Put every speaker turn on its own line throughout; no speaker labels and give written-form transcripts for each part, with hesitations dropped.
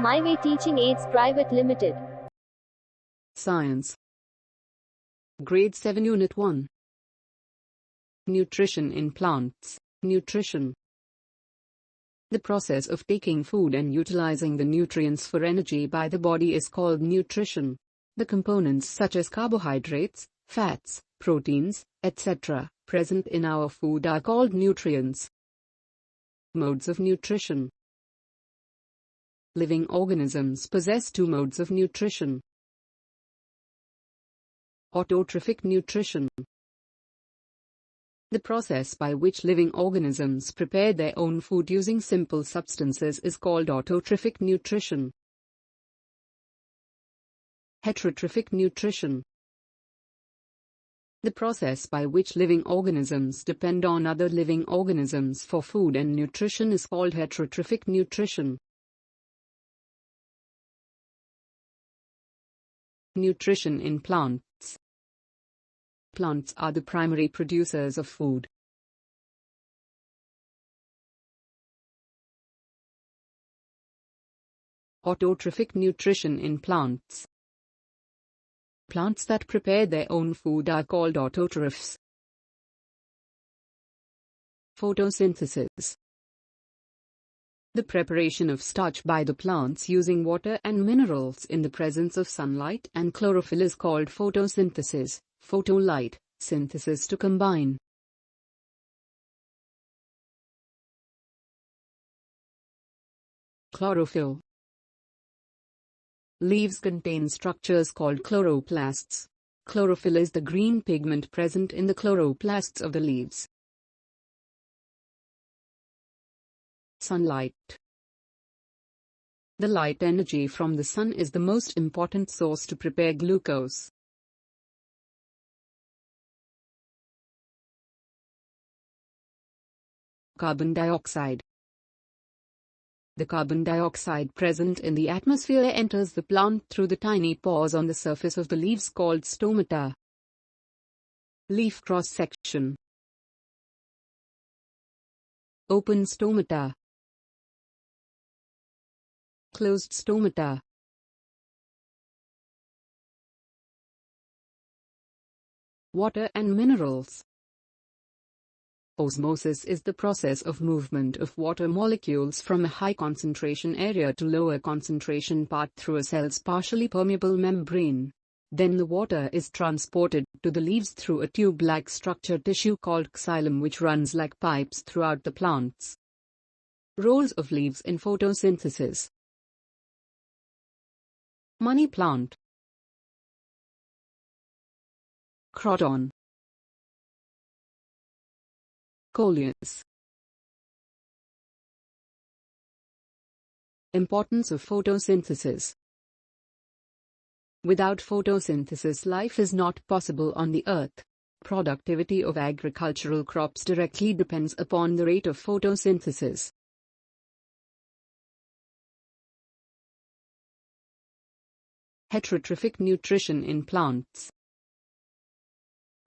My Way Teaching Aids Private Limited.
Science. Grade 7 Unit 1. Nutrition in plants. Nutrition. The process of taking food and utilizing the nutrients for energy by the body is called nutrition. The components such as carbohydrates, fats, proteins, etc., present in our food are called nutrients. Modes of nutrition. Living organisms possess two modes of nutrition. Autotrophic nutrition. The process by which living organisms prepare their own food using simple substances is called autotrophic nutrition. Heterotrophic nutrition. The process by which living organisms depend on other living organisms for food and nutrition is called heterotrophic nutrition. Nutrition in plants. Plants are the primary producers of food. Autotrophic nutrition in plants. Plants that prepare their own food are called autotrophs. Photosynthesis. The preparation of starch by the plants using water and minerals in the presence of sunlight and chlorophyll is called photosynthesis. Photolight synthesis to combine. Chlorophyll. Leaves contain structures called chloroplasts. Chlorophyll is the green pigment present in the chloroplasts of the leaves. Sunlight. The light energy from the sun is the most important source to prepare glucose. Carbon dioxide. The carbon dioxide present in the atmosphere enters the plant through the tiny pores on the surface of the leaves called stomata. Leaf cross-section. Open stomata. Closed stomata. Water and minerals. Osmosis is the process of movement of water molecules from a high concentration area to lower concentration part through a cell's partially permeable membrane. Then the water is transported to the leaves through a tube-like structure tissue called xylem which runs like pipes throughout the plants. Roles of leaves in photosynthesis. Money plant. Croton. Coleus. Importance of photosynthesis. Without photosynthesis, life is not possible on the earth. Productivity of agricultural crops directly depends upon the rate of photosynthesis. Heterotrophic nutrition in plants.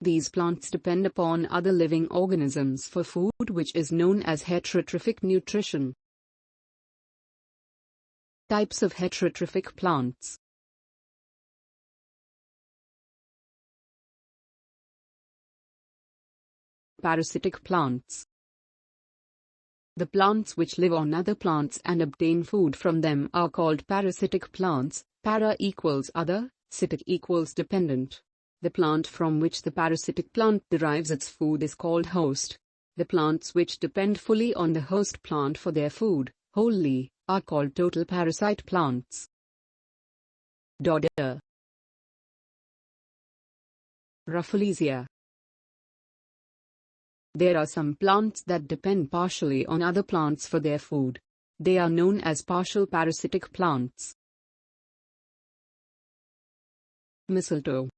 These plants depend upon other living organisms for food, which is known as heterotrophic nutrition. Types of heterotrophic plants. Parasitic plants. The plants which live on other plants and obtain food from them are called parasitic plants. Para equals other, sitic equals dependent. The plant from which the parasitic plant derives its food is called host. The plants which depend fully on the host plant for their food, wholly, are called total parasite plants. Dodder. Rafflesia. There are some plants that depend partially on other plants for their food. They are known as partial parasitic plants. Mistletoe.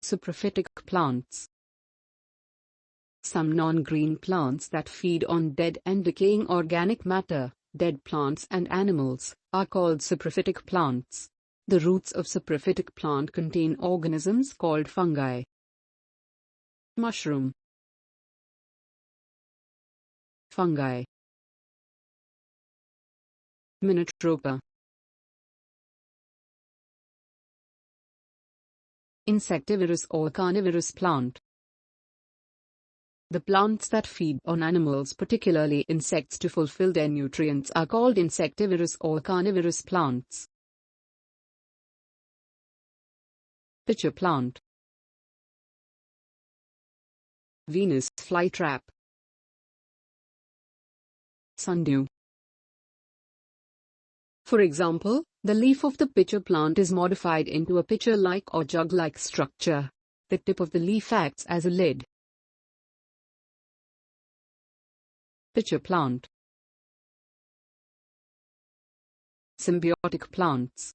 Saprophytic plants. Some non-green plants that feed on dead and decaying organic matter, dead plants and animals, are called saprophytic plants. The roots of saprophytic plant contain organisms called fungi. Mushroom. Fungi. Minotropa. Insectivorous or carnivorous plant. The plants that feed on animals, particularly insects, to fulfill their nutrients are called insectivorous or carnivorous plants. Pitcher plant. Venus flytrap. Sundew. For example, the leaf of the pitcher plant is modified into a pitcher-like or jug-like structure. The tip of the leaf acts as a lid. Pitcher plant. Symbiotic plants.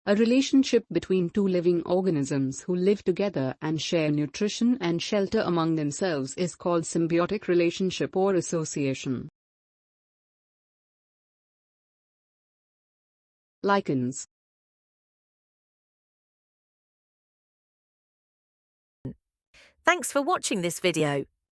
A relationship between two living organisms who live together and share nutrition and shelter among themselves is called symbiotic relationship or association. Lichens.
Thanks for watching this video.